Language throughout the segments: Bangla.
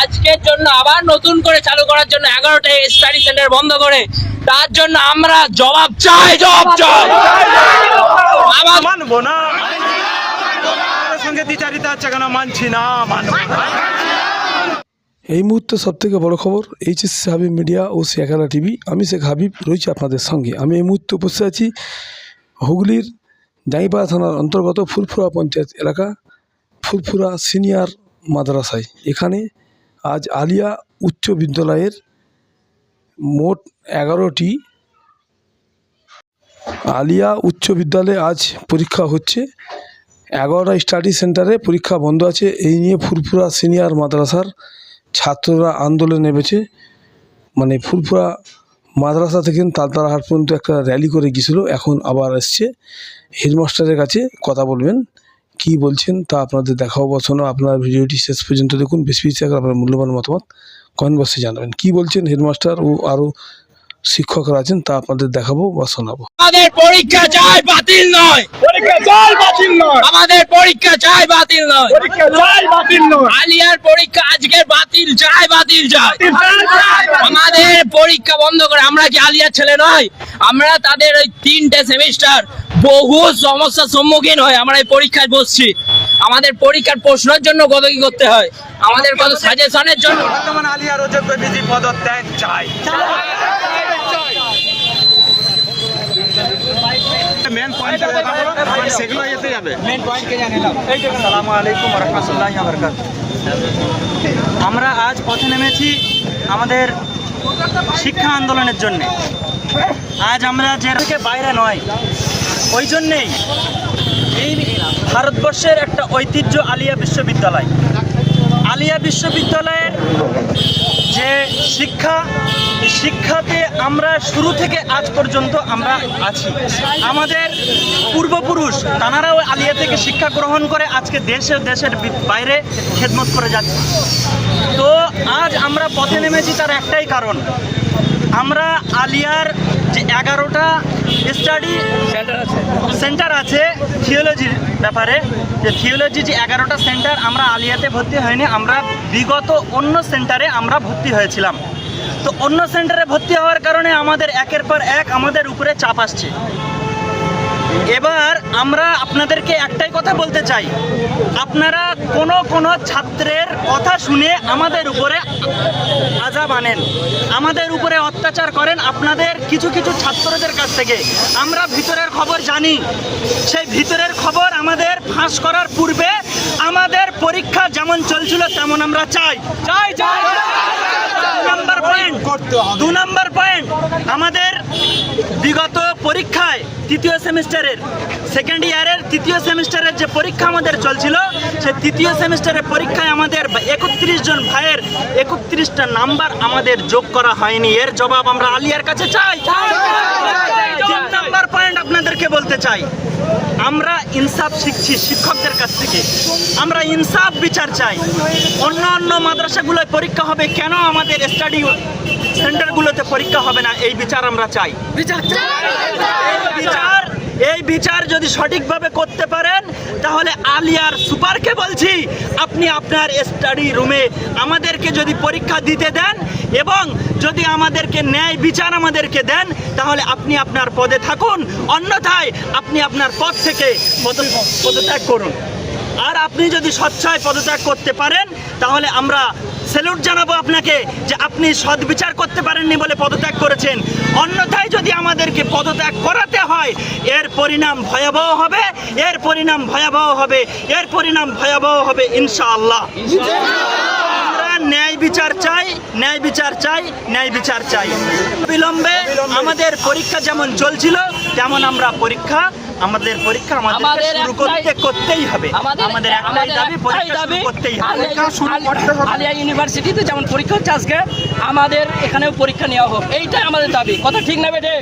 আজকের জন্য আবার নতুন করে চালু করার জন্য 11টা স্টাডি সেন্টার বন্ধ করে, তার জন্য আমরা জবাব চাই। মানবো না, সঙ্গে দ্বিচারিতা আছে কেন মানছি না, মানবো না। এই মুহূর্তে সবথেকে বড় খবর, এইচএসসি হাবিব মিডিয়া ও শেখ আলা টিভি। আমি শেখ হাবিব রয়েছি আপনাদের সঙ্গে। আমি এই মুহূর্তে উপস্থিত আছি হুগলির জাঙ্গিপাড়া থানার অন্তর্গত ফুরফুরা পঞ্চায়েত এলাকা ফুরফুরা সিনিয়র মাদ্রাসায়। এখানে আজ আলিয়া উচ্চ বিদ্যালয়ের মোট 11টি আলিয়া উচ্চ বিদ্যালয়ে আজ পরীক্ষা হচ্ছে। 11টা স্টাডি সেন্টারে পরীক্ষা বন্ধ আছে। এই নিয়ে ফুরফুরা সিনিয়র মাদ্রাসার ছাত্ররা আন্দোলনে নেমেছে। মানে ফুরফুরা মাদ্রাসা থেকে তালতলাহাট পর্যন্ত একটা র্যালি করে গিয়েছিল, এখন আবার আসছে। হেডমাস্টারের কাছে কথা বলবেন, কি বলছেন তা আপনাদের দেখাবো বা শোনো। আপনার ভিডিওটি শেষ পর্যন্ত দেখুন, বেশি বেশি করে আপনার মূল্যবান মতামত কমেন্ট বক্সে জানাবেন। কি বলছেন হেডমাস্টার ও আরও শিক্ষকরা আছেন তা আপনাদের দেখাবো বা শোনাবো। আমাদের পরীক্ষা চাই, বাতিল নয়। পরীক্ষা চাই, বাতিল নয়। আমাদের পরীক্ষা চাই, বাতিল নয়। পরীক্ষা চাই, বাতিল নয়। আলিয়ার পরীক্ষা আজকের বাতিল চাই, বাতিল চাই। আমাদের পরীক্ষা বন্ধ করে, আমরা কি আলিয়ার ছেলে নয়? আমরা তাদের ওই 3টে সেমিস্টার বহু সমস্যার সম্মুখীন হয়ে আমরা এই পরীক্ষায় বসছি। আমাদের পরীক্ষার প্রশ্নের জন্য কত কি করতে হয়, আমাদের কত সাজেশনের জন্য। বর্তমান আলিয়ার অযোগ্য বিধি পদত্যাগ চাই। মেন পয়েন্ট সেগুলো এতে যাবে। মেন পয়েন্ট কে জানিলাম। আসসালামু আলাইকুম ওয়া রাহমাতুল্লাহি ওয়া বারাকাতুহু। আমরা আজ পথে নেমেছি আমাদের শিক্ষা আন্দোলনের জন্য। আজ আমরা যে থেকে বাইরে নয়, ওই জন্যেই এই ভারতবর্ষের একটা ঐতিহ্য আলিয়া বিশ্ববিদ্যালয়। আলিয়া বিশ্ববিদ্যালয়ের যে শিক্ষা, শিক্ষাতে আমরা শুরু থেকে আজ পর্যন্ত আমরা আছি। আমাদের পূর্বপুরুষ তানারাও আলিয়া থেকে শিক্ষা গ্রহণ করে আজকে দেশের বাইরে খেদমত করে যাচ্ছে। তো আজ আমরা পথে নেমেছি তার একটাই কারণ, আমরা আলিয়ার যে 11টা স্টাডি সেন্টার আছে থিওলজির ব্যাপারে, যে থিওলজি যে 11টা সেন্টার, আমরা আলিয়াতে ভর্তি হয়নি, আমরা বিগত অন্য সেন্টারে আমরা ভর্তি হয়েছিলাম। তো অন্য সেন্টারে ভর্তি হওয়ার কারণে আমাদের একের পর এক আমাদের উপরে চাপ আসছে। এবার আমরা আপনাদেরকে একটাই কথা বলতে চাই, আপনারা কোনো ছাত্রের কথা শুনে আমাদের উপরে আযাব আনেন, আমাদের উপরে অত্যাচার করেন। আপনাদের কিছু ছাত্রদের কাছ থেকে আমরা ভিতরের খবর জানি। সেই ভিতরের খবর আমাদের ফাঁস করার পূর্বে আমাদের পরীক্ষা যেমন চলছিল তেমন আমরা চাই। 2 নম্বর পয়েন্ট, আমাদের বিগত পরীক্ষায় তৃতীয় সেমিস্টারের সেকেন্ড ইয়ারের তৃতীয় সেমিস্টারের যে পরীক্ষা আমাদের চলছিল, সেই তৃতীয় সেমিস্টারের পরীক্ষায় আমাদের 31 জন ভাইয়ের 31টা নাম্বার আমাদের যোগ করা হয়নি। এর জবাব আমরা আলিয়ার কাছে চাই। 3 নম্বর পয়েন্ট আপনাদেরকে বলতে চাই, আমরা ইনসাফ শিখছি শিক্ষকদের কাছ থেকে, আমরা ইনসাফ বিচার চাই। অন্য মাদ্রাসাগুলোয় পরীক্ষা হবে, কেন আমাদের স্টাডি সেন্টারগুলোতে পরীক্ষা হবে না? এই বিচার আমরা চাই। এই বিচার যদি সঠিকভাবে করতে পারেন, তাহলে আলিয়ার সুপারকে বলছি, আপনি আপনার স্টাডি রুমে আমাদেরকে যদি পরীক্ষা দিতে দেন এবং যদি আমাদেরকে ন্যায় বিচার আমাদেরকে দেন, তাহলে আপনি আপনার পদে থাকুন, অন্যথায় আপনি আপনার পদ থেকে পদত্যাগ করুন। আর আপনি যদি স্বচ্ছায় পদত্যাগ করতে পারেন, তাহলে আমরা স্যালুট জানাবো আপনাকে যে আপনি সদ্বিচার করতে পারেননি বলে পদত্যাগ করেছেন। অন্যথায় যদি আমাদেরকে পদত্যাগ করাতে হয়, এর পরিণাম ভয়াবহ হবে, এর পরিণাম ভয়াবহ হবে, এর পরিণাম ভয়াবহ হবে ইনশাআল্লাহ। আমরা ন্যায় বিচার চাই, ন্যায় বিচার চাই, ন্যায় বিচার চাই। বিলম্বে আমাদের পরীক্ষা যেমন চলছিল তেমন আমরা আমাদের পরীক্ষা শুরু করতেই হবে। আমাদের একটাই দাবি, পরীক্ষা শুরু করতেই হবে। আলিয়া ইউনিভার্সিটিতে যেমন পরীক্ষা হচ্ছে আজকে, আমাদের এখানেও পরীক্ষা নেওয়া হোক, এইটাই আমাদের দাবি। কথা ঠিক না বেটে?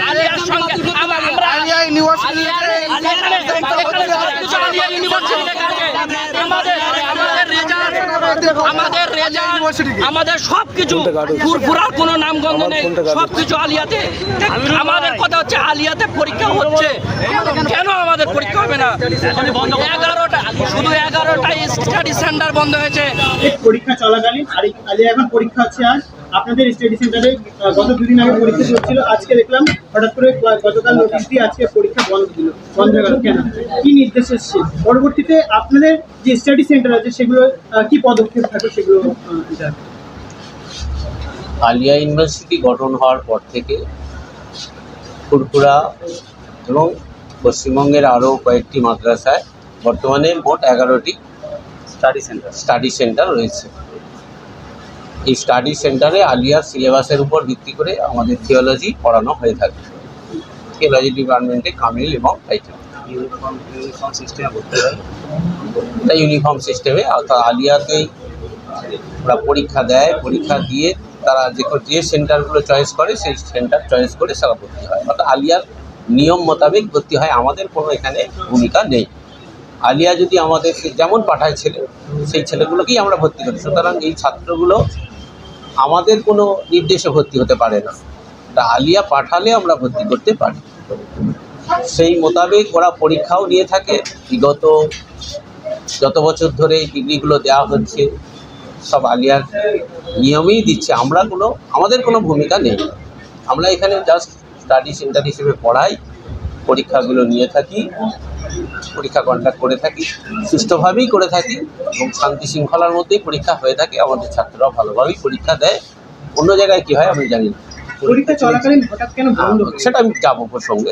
আলিয়ার সঙ্গে আমাদের রেজাল্ট, আমাদের সবকিছু ফুরফুরার কোনো নামগন্ধ নেই, সবকিছু আলিয়াতে। আমাদের কথা হচ্ছে আলিয়াতে পরীক্ষা হচ্ছে, কেন আমাদের পরীক্ষা হবে না? 11টা, শুধু 11টা স্টাডি সেন্টার বন্ধ হয়েছে। পরীক্ষা চলাকালীন আলিয়া এখন পরীক্ষা হচ্ছে আজ আপনাদের স্টাডি সেন্টারে। গত দুদিন আগে পরীক্ষা চলছিল, আজকে দেখলাম হঠাৎ করে গতকাল নোটিশ দিয়ে আজকে পরীক্ষা বন্ধ হয়ে গেল, কেন, কি নির্দেশ এসছে? পরবর্তীতে আপনাদের যে স্টাডি সেন্টার আছে সেগুলো কি পদক্ষেপ থাকে সেগুলো আলিয়া ইউনিভার্সিটি গঠন হওয়ার পর থেকে ফুরফুরা এবং পশ্চিমবঙ্গের আরও কয়েকটি মাদ্রাসায় বর্তমানে মোট 11টি স্টাডি সেন্টার রয়েছে। এই স্টাডি সেন্টারে আলিয়ার সিলেবাসের উপর ভিত্তি করে আমাদের থিওলজি পড়ানো হয়ে থাকে। থিওলজি ডিপার্টমেন্টে কামিল এবং টাইটেল ইউনিফর্ম সিস্টেমে, অর্থাৎ আলিয়াতেই ওরা পরীক্ষা দেয়, পরীক্ষা দিয়ে তারা যে সেন্টারগুলো চয়েস করে সেই সেন্টার চয়েস করে তারা ভর্তি হয়, অর্থাৎ আলিয়ার নিয়ম মোতাবেক ভর্তি হয়। আমাদের কোনো এখানে ভূমিকা নেই। আলিয়া যদি আমাদেরকে যেমন পাঠায় ছেলে, সেই ছেলেগুলোকেই আমরা ভর্তি করি। সুতরাং এই ছাত্রগুলো আমাদের কোনো নির্দেশে ভর্তি হতে পারে না, তা আলিয়া পাঠালে আমরা ভর্তি করতে পারি। সেই মোতাবেক ওরা পরীক্ষাও নিয়ে থাকে। বিগত যত বছর ধরে এই ডিগ্রিগুলো দেওয়া হচ্ছে সব আলিয়ার নিয়মেই দিচ্ছে। আমাদের কোনো ভূমিকা নেই। আমরা এখানে জাস্ট স্টাডি সেন্টার হিসেবে পড়াই, পরীক্ষাগুলো নিয়ে থাকি, পরীক্ষা কন্ডাক্ট করে থাকি, সুষ্ঠুভাবেই করে থাকি এবং শান্তি শৃঙ্খলার মধ্যেই পরীক্ষা হয়ে থাকে। আমাদের ছাত্ররা ভালোভাবেই পরীক্ষা দেয়। অন্য জায়গায় কী হয় আমি জানি না, পরীক্ষা চলাকালীন হঠাৎ কেন বন্ধ হয়? সেটা আমি যাবো প্রসঙ্গে,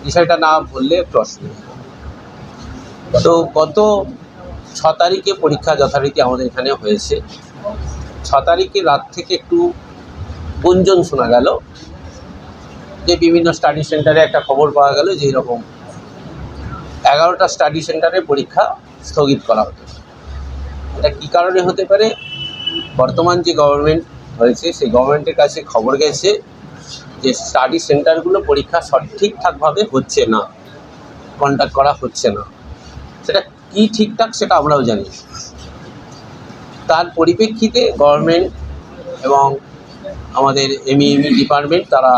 বিষয়টা না বললে একটু অসুবিধা। তো গত 6 তারিখে পরীক্ষা যথারীতি আমাদের এখানে হয়েছে। 6 তারিখে রাত থেকে একটু গুঞ্জন শোনা গেল যে বিভিন্ন স্টাডি সেন্টারে একটা খবর পাওয়া গেল যে এরকম 11টা স্টাডি সেন্টারে পরীক্ষা স্থগিত করা হতো। এটা কী কারণে হতে পারে? বর্তমান যে গভর্নমেন্ট হয়েছে সেই গভর্নমেন্টের কাছে খবর গেছে যে স্টাডি সেন্টারগুলো পরীক্ষা ঠিকঠাকভাবে হচ্ছে না, কন্ডাক্ট করা হচ্ছে না। সেটা কি ঠিকঠাক সেটা আমরাও জানি। তার পরিপ্রেক্ষিতে গভর্নমেন্ট এবং আমাদের এমইএমই ডিপার্টমেন্ট তারা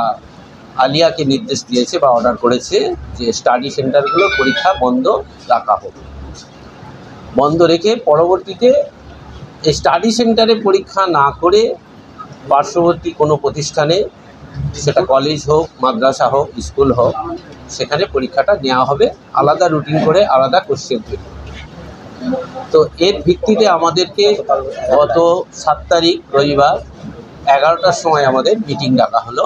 আলিয়াকে নির্দেশ দিয়েছে বা অর্ডার করেছে যে স্টাডি সেন্টারগুলো পরীক্ষা বন্ধ রাখা হোক। বন্ধ রেখে পরবর্তীতে এই স্টাডি সেন্টারে পরীক্ষা না করে পার্শ্ববর্তী কোনো প্রতিষ্ঠানে, সেটা কলেজ হোক, মাদ্রাসা হোক, স্কুল হোক, সেখানে পরীক্ষাটা নেওয়া হবে আলাদা রুটিন করে, আলাদা কোশ্চেন থেকে। তো এর ভিত্তিতে আমাদেরকে গত 7 তারিখ রবিবার 11টার সময় আমাদের মিটিং ডাকা হলো,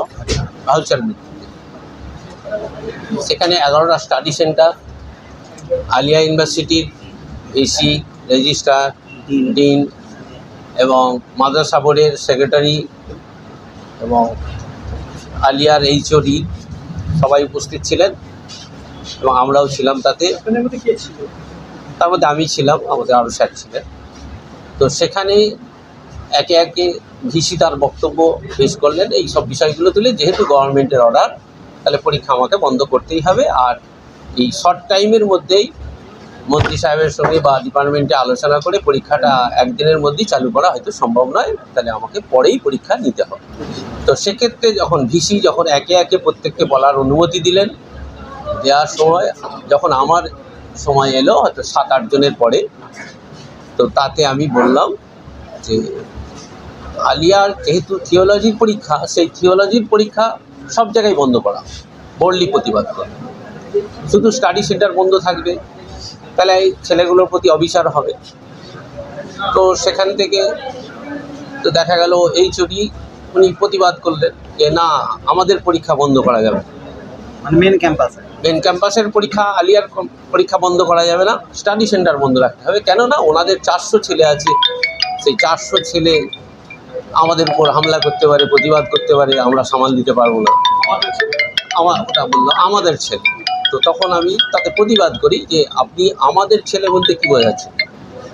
ভাউচার মিটিং। সেখানে 11টা স্টাডি সেন্টার, আলিয়া ইউনিভার্সিটির এসি, রেজিস্ট্রার, ডিন এবং মাদ্রাসা বোর্ডের সেক্রেটারি এবং আলিয়ার এইচওডি সবাই উপস্থিত ছিলেন এবং আমরাও ছিলাম তাতে। আপনাদের মধ্যে কে ছিল? তার মধ্যে আমি ছিলাম, আমাদের আরও স্যার ছিলেন। তো সেখানে একে একে ভিসি তার বক্তব্য পেশ করলেন এই সব বিষয়গুলো তুলে, যেহেতু গভর্নমেন্টের অর্ডার তাহলে পরীক্ষা আমাকে বন্ধ করতেই হবে। আর এই শর্ট টাইমের মধ্যেই মন্ত্রী সাহেবের সঙ্গে বা ডিপার্টমেন্টে আলোচনা করে পরীক্ষাটা একদিনের মধ্যেই চালু করা হয়তো সম্ভব নয়, তাহলে আমাকে পরেই পরীক্ষা নিতে হবে। তো সেক্ষেত্রে যখন ভিসি একে একে প্রত্যেককে বলার অনুমতি দিলেন, দেওয়ার সময় যখন আমার সময় এলো হয়তো 7-8 জনের পরে, তো তাতে আমি বললাম যে আলিয়ার যেহেতু থিওলজির পরীক্ষা, সেই থিওলজির পরীক্ষা সব জায়গায় বন্ধ করা, বোল্ডলি প্রতিবাদ করে। শুধু স্টাডি সেন্টার বন্ধ থাকবে তাহলে এই ছেলেগুলোর প্রতি অবিচার হবে। তো সেখান থেকে তো দেখা গেল এইচওডি উনি প্রতিবাদ করলেন যে না, আমাদের পরীক্ষা বন্ধ করা যাবে, মানে মেন ক্যাম্পাসের পরীক্ষা, আলিয়ার পরীক্ষা বন্ধ করা যাবে না, স্টাডি সেন্টার বন্ধ রাখতে হবে। কেননা ওনাদের 400 ছেলে আছে, সেই 400 ছেলে আমাদের উপর হামলা করতে পারে, প্রতিবাদ করতে পারে, আমরা সামাল দিতে পারবো না। ওটা বললো আমাদের ছেলে। তো তখন আমি তাতে প্রতিবাদ করি যে আপনি আমাদের ছেলে বলতে কী বোঝাচ্ছেন?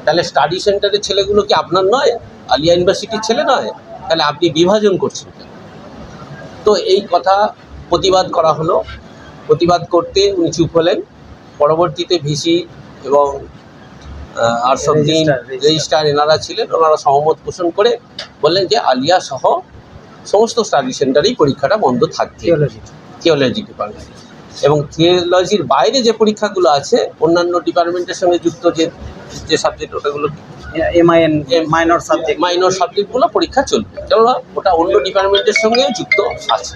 তাহলে স্টাডি সেন্টারের ছেলেগুলো কি আপনার নয়, আলিয়া ইউনিভার্সিটির ছেলে নয়? তাহলে আপনি বিভাজন করছেন। তো এই কথা প্রতিবাদ করা হলো। প্রতিবাদ করতে উনি চুপ হলেন। পরবর্তীতে ভিসি এবং আরশদ্দিন রেজিস্ট্রার এনারা ছিলেন, ওনারা সহমত পোষণ করে বললেন যে আলিয়া সহ সমস্ত স্টাডি সেন্টারেই পরীক্ষাটা বন্ধ থাকবে, থিওলজি ডিপার্টমেন্ট এবং থিওলজির বাইরে যে পরীক্ষাগুলো আছে অন্যান্য ডিপার্টমেন্টের সঙ্গে যুক্ত যে সাবজেক্ট ওটাগুলো মাইনর সাবজেক্ট মাইনর সাবজেক্টগুলো পরীক্ষা চলবে, কেননা ওটা অন্য ডিপার্টমেন্টের সঙ্গে যুক্ত আছে।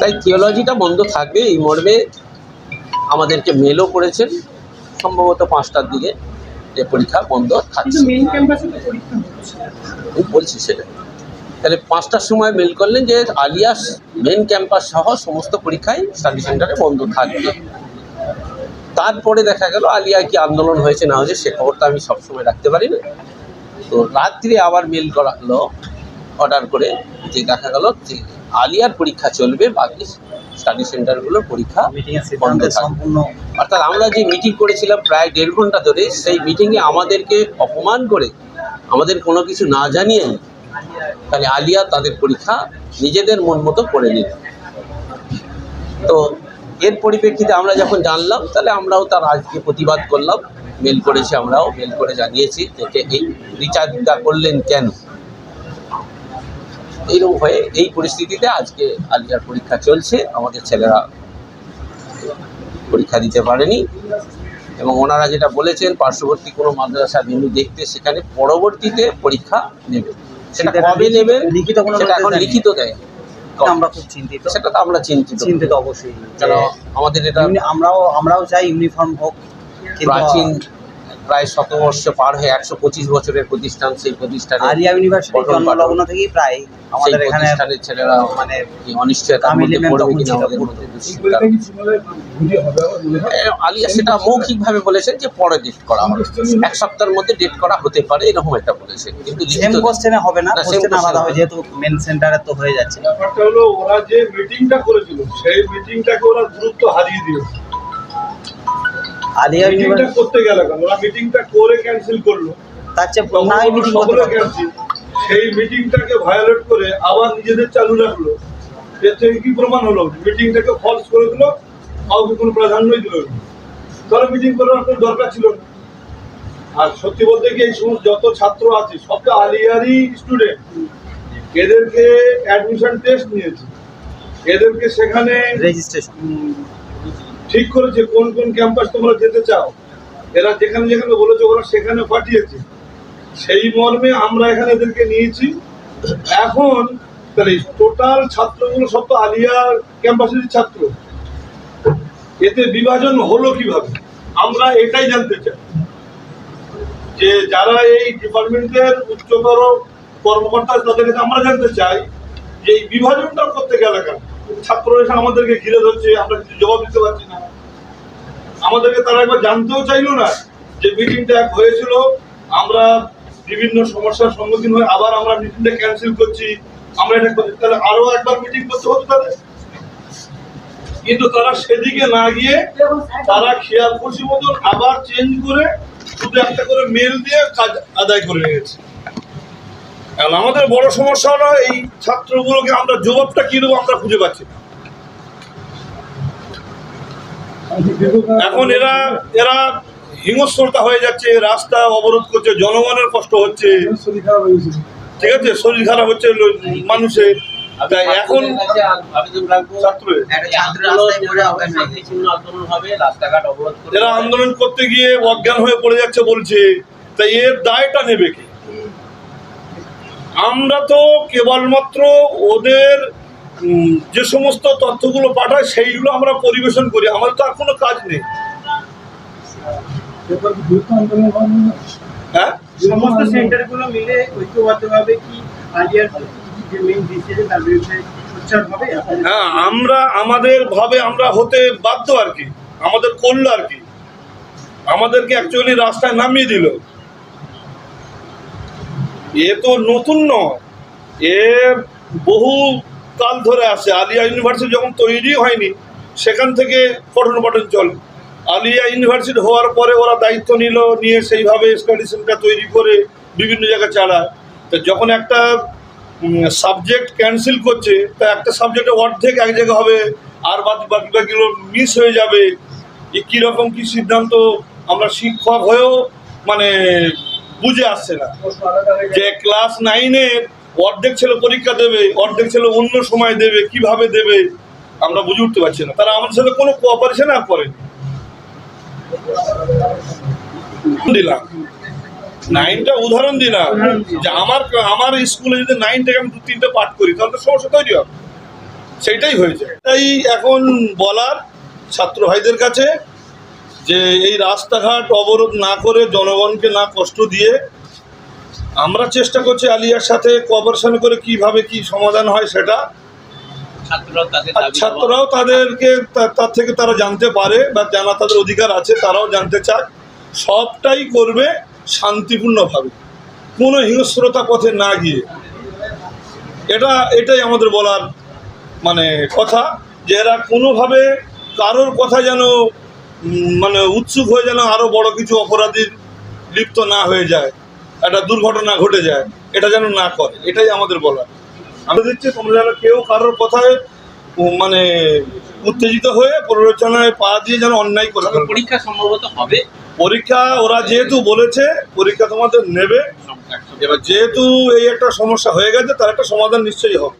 তাই থিওলজিটা বন্ধ থাকবে এই মর্মে আমাদেরকে মেলও করেছেন সম্ভবত 5টার দিকে যে পরীক্ষা বন্ধ থাকছে। মেইন ক্যাম্পাসে তো পরীক্ষা হচ্ছে। আমি বলছি সেটা, তাহলে 5টার সময় মেল করলেন যে আলিয়াস মেন ক্যাম্পাস সহ সমস্ত পরীক্ষাই স্টাডি সেন্টারে বন্ধ থাকবে। তারপরে দেখা গেল আলিয়া কি আন্দোলন হয়েছে না হয়েছে সে খবরটা আমি সবসময় রাখতে পারি না। তো রাত্রে আবার মেল করা হলো অর্ডার করে যে দেখা গেল যে আলিয়ার পরীক্ষা চলবে, বাকি স্টাডি সেন্টারগুলোর পরীক্ষা বন্ধ থাকবে। অর্থাৎ আমরা যে মিটিং করেছিলাম প্রায় 1.5 ঘন্টা ধরে, সেই মিটিংয়ে আমাদেরকে অপমান করে আমাদের কোনো কিছু না জানিয়ে তাহলে আলিয়া তাদের পরীক্ষা নিজেদের মন মতো করে নিল। তো এর পরিপ্রেক্ষিতে আমরা যখন জানলাম তাহলে আমরাও তার আজকে প্রতিবাদ করলাম, মেল করেছি, আমরাও মেল করে জানিয়েছি যে এই বিচারটা করলেন কেন। এইরকম হয়ে এই পরিস্থিতিতে আজকে আলিয়ার পরীক্ষা চলছে, আমাদের ছেলেরা পরীক্ষা দিতে পারেনি এবং ওনারা যেটা বলেছেন পার্শ্ববর্তী কোনো মাদ্রাসা ভেন্যু দেখতে সেখানে পরবর্তীতে পরীক্ষা নেবে। সেটা কবে নেবেন সেটা এখন লিখিত দেয়, আমরা খুব চিন্তিত, সেটা তো আমরা চিন্তিত অবশ্যই। কেন আমাদের এটা আমরাও চাই ইউনিফর্ম হোক, প্রাচীন প্রায় 100 বর্ষ পার হয়ে 125 বছরের প্রতিষ্ঠান, সেই প্রতিষ্ঠানে আলিয়া ইউনিভার্সিটি জন্মলগ্ন থেকেই প্রায় আমাদের এখানে প্রতিষ্ঠানের ছেলেরা মানে অনিশ্চয়তার মধ্যে পড়বে কিনা আমাদের মধ্যে আলিয়া সেটা মৌখিকভাবে বলেছেন যে পরে ডেট করা হবে, 1 সপ্তাহের মধ্যে ডেট করা হতে পারে এরকম একটা বলেছেন, কিন্তু সেম কোশ্চেনে হবে না, কোশ্চেন আলাদা হবে যেহেতু মেন সেন্টারে তো হয়ে যাচ্ছে। ব্যাপারটা হলো ওরা যে মিটিংটা করেছিল সেই মিটিংটাকে ওরা দ্রুত হারিয়ে দিয়েছে। আলিয়া মিটিংটা করতে গেল কেন, ওরা মিটিংটা করে ক্যান্সেল করলো, তার চেয়ে না মিটিং করতে পারতো। সেই মিটিংটাকে ভায়োলেট করে আবার নিজেদের চালু রাখলো। এর থেকে কি প্রমাণ হলো? মিটিংটাকে ফলস করে দিল, কাউকে কোনো প্রাধান্যই দিল না। তাহলে মিটিং করার কোনো দরকার ছিল না। আর সত্যি বলতে কি এই সমস্ত যত ছাত্র আছে সবটা আলিয়ারই স্টুডেন্ট, এদেরকে অ্যাডমিশন টেস্ট নিয়েছে, এদেরকে সেখানে রেজিস্ট্রেশন ঠিক করেছে কোন কোন ক্যাম্পাস তোমরা যেতে চাও, এরা যেখানে যেখানে বলেছে ওরা সেখানে পাঠিয়েছে। সেই মর্মে আমরা এখানে এদেরকে নিয়েছি। এখন তাহলে টোটাল ছাত্রগুলো সব তো আলিয়া ক্যাম্পাসের ছাত্র, এতে বিভাজন হলো কিভাবে আমরা এটাই জানতে চাই। যে যারা এই ডিপার্টমেন্টের উচ্চতর কর্মকর্তা তাদের কাছে আমরা জানতে চাই যে এই বিভাজনটা করতে গেলে কেন? ছাত্ররা এসে আমাদেরকে ঘিরে ধরছে, আমরা কিছু জবাব দিতে পারছি না। আমাদেরকে তারা একবার জানতেও চাইলো না যে মিটিংটা হয়েছিল, আমরা বিভিন্ন সমস্যার সম্মুখীন হয়ে আবার আমরা মিটিংটা ক্যান্সেল করছি, আমরা এটা করছি, তাহলে আরো একবার মিটিং করতে হতো তাদের। কিন্তু তারা সেদিকে না গিয়ে তারা খেয়াল খুশি মতন আবার চেঞ্জ করে শুধু একটা করে মেল দিয়ে কাজ আদায় করে নিয়েছে। এখন আমাদের বড় সমস্যা হলো এই ছাত্রগুলোকে আমরা জবাবটা কি দেবো আমরা খুঁজে পাচ্ছি না। এখন এরা হিংস্রতা হয়ে যাচ্ছে, রাস্তা অবরোধ করছে, জনগণের কষ্ট হচ্ছে, ঠিক আছে, শরীর খারাপ হচ্ছে মানুষের। তাই এখন এরা আন্দোলন করতে গিয়ে অজ্ঞান হয়ে পড়ে যাচ্ছে বলছে, তাই এর দায়টা নেবে কি? আমরা তো কেবলমাত্র ওদের যে সমস্ত তথ্যগুলো পাঠায় সেইগুলো আমরা পরিবেশন করি, আমাদের তো আর কোনো কাজ নেই। হ্যাঁ, সমস্ত সেন্টারগুলো মিলে ঐক্যবদ্ধভাবে কি আলিয়ার যে মেইন ডিসিশন তার বিরুদ্ধে সোচ্চার হবে? হ্যাঁ, আমাদের ভাবে আমরা হতে বাধ্য আর কি, আমাদের করলো আর কি, আমাদেরকে অ্যাকচুয়ালি রাস্তায় নামিয়ে দিল। এ তো নতুন নয়, এ বহু কাল ধরে আসে। আলিয়া ইউনিভার্সিটি যখন তৈরি হয়নি সেখান থেকে পঠন পাঠন চলে। আলিয়া ইউনিভার্সিটি হওয়ার পরে ওরা দায়িত্ব নিয়ে সেইভাবে স্টাডি সেন্টার তৈরি করে বিভিন্ন জায়গায় চালায়। তো যখন একটা সাবজেক্ট ক্যান্সেল করছে, তা একটা সাবজেক্টের অর্ধেক এক জায়গায় হবে আর বাকিগুলো মিস হয়ে যাবে। কীরকম কী সিদ্ধান্ত আমরা শিক্ষক হয়েও মানে বুঝে আসছে না যে ক্লাস 9-এর অর্ধেক ছেলে পরীক্ষা দেবে, অর্ধেক ছেলে অন্য সময় দেবে, কিভাবে দেবে আমরা বুঝে উঠতে পারছি না। তারা আমাদের সাথে কোনো কোঅপারেশন আর করেনি। দিলাম 9টা উদাহরণ দিলাম যে আমার স্কুলে যদি 9 থেকে আমি 2-3টে পাঠ করি তাহলে তো সমস্যা তৈরি হবে, সেইটাই হয়েছে। তাই এখন বলার ছাত্র ভাইদের কাছে যে এই রাস্তাঘাট অবরোধ না করে, জনগণকে না কষ্ট দিয়ে আমরা চেষ্টা করছি আলিয়ার সাথে কোঅপারেশন করে কিভাবে কি সমাধান হয় সেটা। আর ছাত্ররাও তাদেরকে তার থেকে তারা জানতে পারে বা জানা তাদের অধিকার আছে, তারাও জানতে চায়। সবটাই করবে শান্তিপূর্ণভাবে, কোনো হিংস্রতা পথে না গিয়ে। এটাই আমাদের বলার মানে কথা, যে এরা কোনোভাবে কারোর কথা যেন মানে উৎসুক হয়ে যেন আরও বড় কিছু অপরাধীর লিপ্ত না হয়ে যায়, একটা দুর্ঘটনা ঘটে যায়, এটা যেন না করে। এটাই আমাদের বলার। আমরা দিচ্ছি তোমরা যেন কেউ কারোর কথায় মানে উত্তেজিত হয়ে প্ররোচনায় পা দিয়ে যেন অন্যায় করে। পরীক্ষা সম্ভবত হবে, পরীক্ষা ওরা যেহেতু বলেছে পরীক্ষা তোমাদের নেবে, এবার যেহেতু এই একটা সমস্যা হয়ে গেছে তার একটা সমাধান নিশ্চয়ই হবে।